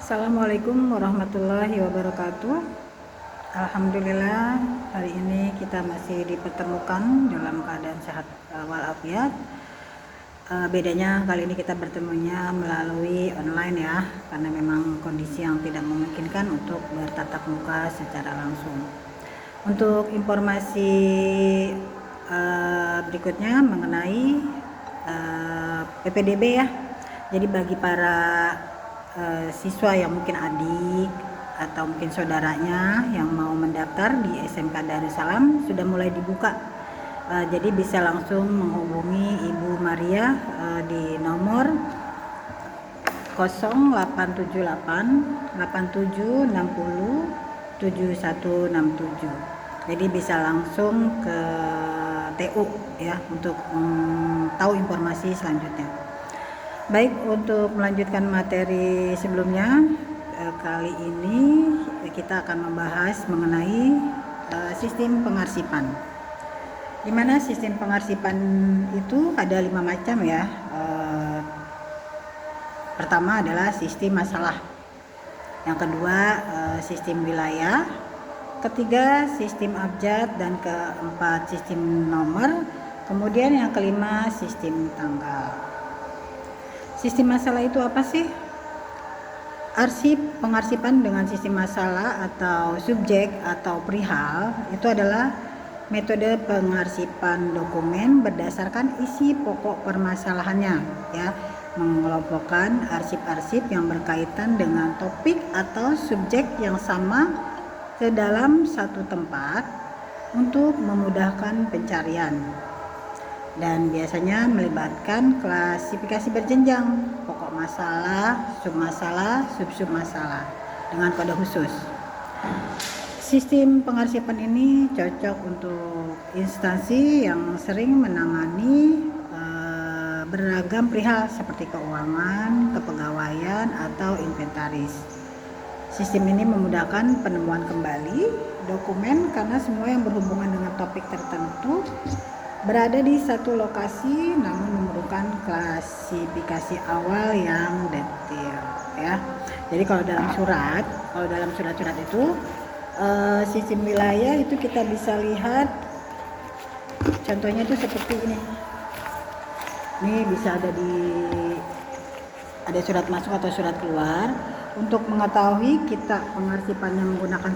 Assalamualaikum warahmatullahi wabarakatuh. Alhamdulillah, hari ini kita masih dipertemukan dalam keadaan sehat walafiat. Bedanya kali ini kita bertemunya melalui online ya, karena memang kondisi yang tidak memungkinkan untuk bertatap muka secara langsung. Untuk informasi berikutnya mengenai PPDB ya. Jadi bagi para siswa yang mungkin adik atau mungkin saudaranya yang mau mendaftar di SMK Darussalam sudah mulai dibuka, jadi bisa langsung menghubungi Ibu Maria di nomor 0878 8760 7167. Jadi bisa langsung ke TU ya untuk tahu informasi selanjutnya. Baik, untuk melanjutkan materi sebelumnya, kali ini kita akan membahas mengenai sistem pengarsipan. Di mana sistem pengarsipan itu ada 5 macam ya. Pertama adalah sistem masalah, yang kedua sistem wilayah, ketiga sistem abjad, dan keempat sistem nomor, kemudian yang kelima sistem tanggal. Sistem masalah itu apa sih? Arsip pengarsipan dengan sistem masalah atau subjek atau perihal itu adalah metode pengarsipan dokumen berdasarkan isi pokok permasalahannya ya, mengelompokkan arsip-arsip yang berkaitan dengan topik atau subjek yang sama ke dalam satu tempat untuk memudahkan pencarian. Dan biasanya melibatkan klasifikasi berjenjang, pokok masalah, submasalah, sub-submasalah dengan kode khusus. Sistem pengarsipan ini cocok untuk instansi yang sering menangani beragam perihal seperti keuangan, kepegawaian, atau inventaris. Sistem ini memudahkan penemuan kembali dokumen karena semua yang berhubungan dengan topik tertentu berada di satu lokasi, namun memerlukan klasifikasi awal yang detail ya. Jadi kalau dalam surat-surat itu sistem wilayah itu kita bisa lihat contohnya itu seperti ini. Ini bisa ada surat masuk atau surat keluar. Untuk mengetahui kita pengarsipannya menggunakan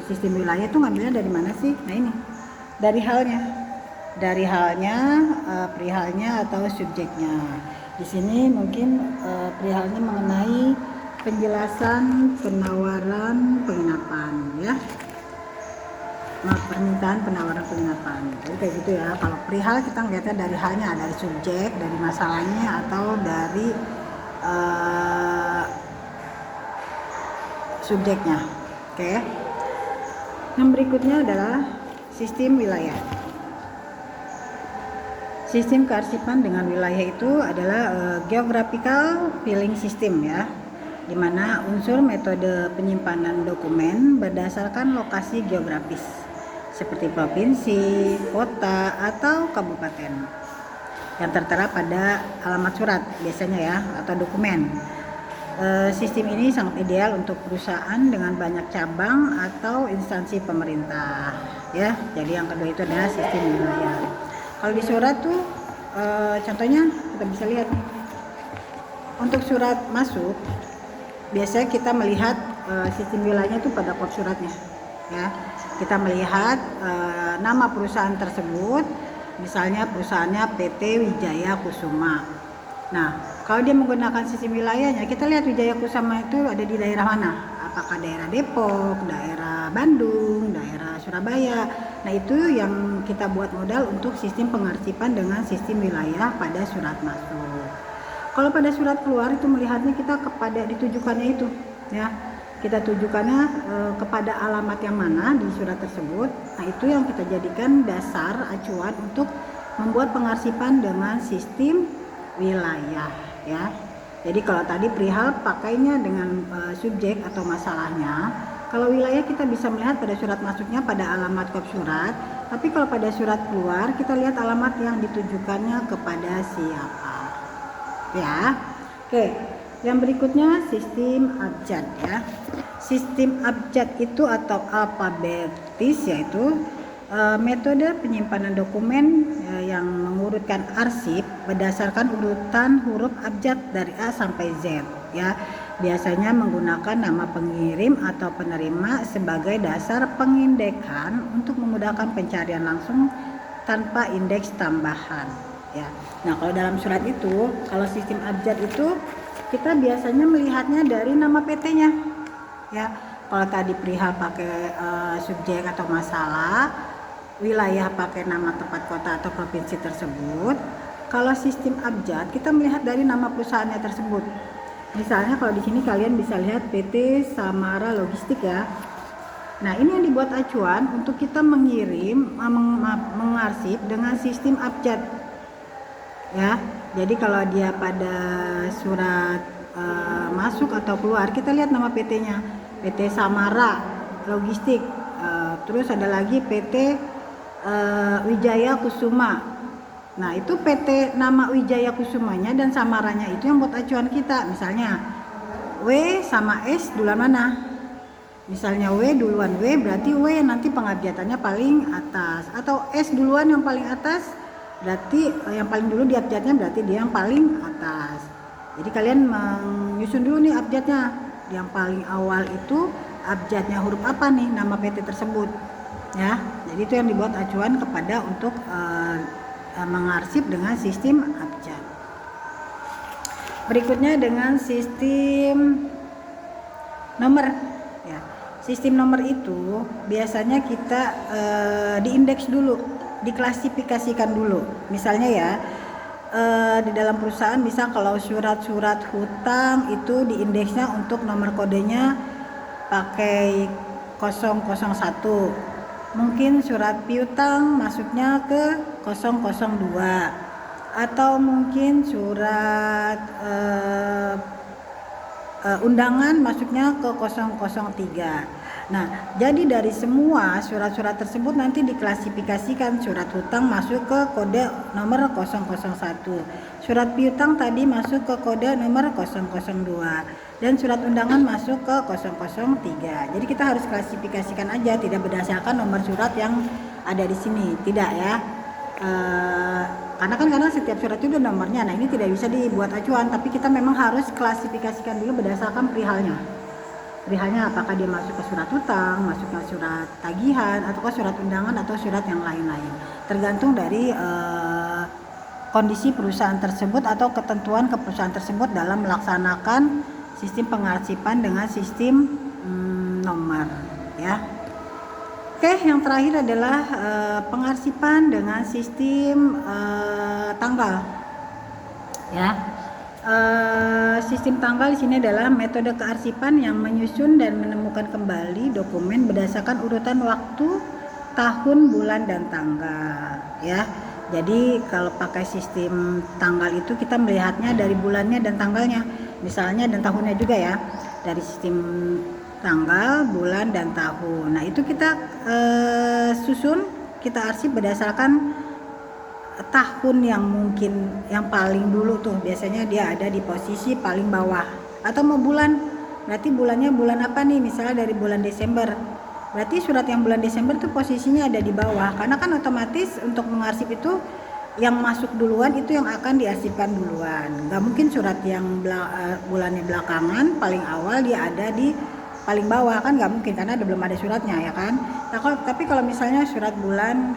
sistem wilayah itu ngambilnya dari mana sih? Nah ini dari halnya, perihalnya atau subjeknya. Di sini mungkin perihalnya mengenai penjelasan penawaran penginapan ya. Permintaan penawaran penginapan. Jadi kayak gitu ya. Kalau perihal kita ngeliatnya dari halnya, dari subjek, dari masalahnya, atau dari subjeknya. Oke. Yang berikutnya adalah sistem wilayah. Sistem kearsipan dengan wilayah itu adalah geographical filling system ya, di mana unsur metode penyimpanan dokumen berdasarkan lokasi geografis seperti provinsi, kota, atau kabupaten yang tertera pada alamat surat biasanya ya, atau dokumen. Sistem ini sangat ideal untuk perusahaan dengan banyak cabang atau instansi pemerintah ya. Jadi yang kedua itu adalah sistem wilayah. Kalau di surat tuh contohnya kita bisa lihat nih. Untuk surat masuk biasanya kita melihat sistem wilayahnya itu pada kod suratnya ya. Kita melihat nama perusahaan tersebut, misalnya perusahaannya PT Wijaya Kusuma. Nah, kalau dia menggunakan sistem wilayahnya, kita lihat Wijaya Kusuma itu ada di daerah mana? Apakah daerah Depok, daerah Bandung, daerah Surabaya. Nah, itu yang kita buat modal untuk sistem pengarsipan dengan sistem wilayah pada surat masuk. Kalau pada surat keluar itu melihatnya kita kepada ditujukannya itu ya. Kita tujukannya kepada alamat yang mana di surat tersebut. Nah, itu yang kita jadikan dasar acuan untuk membuat pengarsipan dengan sistem wilayah ya. Jadi kalau tadi perihal pakainya dengan subjek atau masalahnya. Kalau wilayah kita bisa melihat pada surat masuknya pada alamat kop surat, tapi kalau pada surat keluar kita lihat alamat yang ditujukannya kepada siapa. Ya. Oke. Yang berikutnya sistem abjad ya. Sistem abjad itu atau alfabetis yaitu metode penyimpanan dokumen yang mengurutkan arsip berdasarkan urutan huruf abjad dari A sampai Z ya. Biasanya menggunakan nama pengirim atau penerima sebagai dasar pengindekan untuk memudahkan pencarian langsung tanpa indeks tambahan ya. Nah, kalau dalam surat itu, kalau sistem abjad itu kita biasanya melihatnya dari nama PT-nya ya. Kalau tadi perihal pakai subjek atau masalah, wilayah pakai nama tempat kota atau provinsi tersebut. Kalau sistem abjad kita melihat dari nama perusahaannya tersebut. Misalnya kalau di sini kalian bisa lihat PT Samara Logistik ya. Nah, ini yang dibuat acuan untuk kita mengirim, mengarsip dengan sistem abjad ya. Jadi kalau dia pada surat masuk atau keluar, kita lihat nama PT-nya, PT Samara Logistik. Terus ada lagi PT Wijaya Kusuma. Nah, itu PT nama Wijaya Kusumanya dan Samaranya itu yang buat acuan kita. Misalnya W sama S duluan mana? Misalnya W duluan, W berarti W nanti pengabjatannya paling atas, atau S duluan yang paling atas berarti yang paling dulu di abjadnya berarti dia yang paling atas. Jadi kalian menyusun dulu nih abjadnya. Yang paling awal itu abjadnya huruf apa nih nama PT tersebut ya. Jadi itu yang dibuat acuan kepada untuk mengarsip dengan sistem abjad. Berikutnya dengan sistem nomor ya. Sistem nomor itu biasanya kita diindeks dulu, diklasifikasikan dulu. Misalnya ya, di dalam perusahaan bisa kalau surat-surat hutang itu diindeksnya untuk nomor kodenya pakai 001. Mungkin surat piutang masuknya ke 002, atau mungkin surat undangan masuknya ke 003. Nah, jadi dari semua surat-surat tersebut nanti diklasifikasikan. Surat hutang masuk ke kode nomor 001. Surat piutang tadi masuk ke kode nomor 002. Dan surat undangan masuk ke 003. Jadi kita harus klasifikasikan aja, tidak berdasarkan nomor surat yang ada di sini, tidak ya. Karena kan kadang setiap surat itu ada nomornya. Nah, ini tidak bisa dibuat acuan, tapi kita memang harus klasifikasikan dulu berdasarkan perihalnya. Perihalnya apakah dia masuk ke surat hutang, masuk ke surat tagihan, atau ke surat undangan atau surat yang lain-lain. Tergantung dari kondisi perusahaan tersebut atau ketentuan ke perusahaan tersebut dalam melaksanakan sistem pengarsipan dengan sistem nomor ya. Oke, yang terakhir adalah pengarsipan dengan sistem tanggal ya. Sistem tanggal di sini adalah metode kearsipan yang menyusun dan menemukan kembali dokumen berdasarkan urutan waktu, tahun, bulan, dan tanggal ya. Jadi kalau pakai sistem tanggal itu kita melihatnya dari bulannya dan tanggalnya, misalnya, dan tahunnya juga ya, dari sistem tanggal, bulan, dan tahun. Nah, itu kita susun, kita arsip berdasarkan tahun yang mungkin yang paling dulu tuh, biasanya dia ada di posisi paling bawah. Atau mau bulan, berarti bulannya bulan apa nih, misalnya dari bulan Desember, berarti surat yang bulan Desember tuh posisinya ada di bawah, karena kan otomatis untuk mengarsip itu yang masuk duluan itu yang akan diarsipkan duluan. Nggak mungkin surat yang bulannya belakangan paling awal dia ada di paling bawah, kan nggak mungkin, karena belum ada suratnya ya kan. Nah, tapi kalau misalnya surat bulan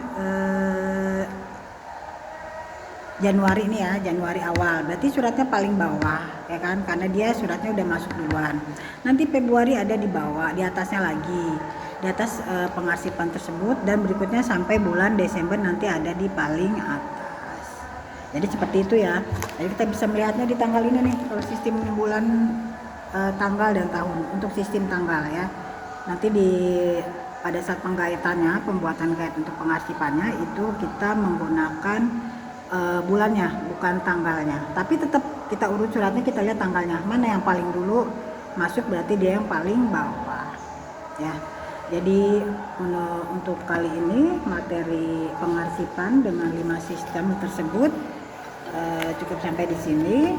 Januari ini ya, Januari awal, berarti suratnya paling bawah ya kan, karena dia suratnya udah masuk duluan. Nanti Februari ada di bawah, di atasnya lagi, di atas pengarsipan tersebut, dan berikutnya sampai bulan Desember nanti ada di paling atas. Jadi seperti itu ya. Jadi kita bisa melihatnya di tanggal ini nih, kalau sistem bulan, tanggal, dan tahun untuk sistem tanggal ya. Nanti pada saat penggaitannya, pembuatan gait untuk pengarsipannya itu kita menggunakan bulannya, bukan tanggalnya. Tapi tetap kita urut suratnya, kita lihat tanggalnya mana yang paling dulu masuk, berarti dia yang paling bawah ya. Jadi untuk kali ini materi pengarsipan dengan 5 sistem tersebut cukup sampai di sini.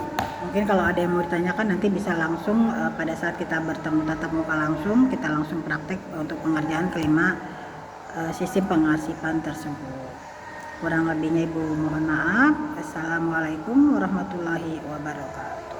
Mungkin kalau ada yang mau ditanyakan nanti bisa langsung pada saat kita bertemu tatap muka langsung, kita langsung praktek untuk pengerjaan kelima sistem pengarsipan tersebut. Kurang lebihnya Ibu mohon maaf. Assalamualaikum warahmatullahi wabarakatuh.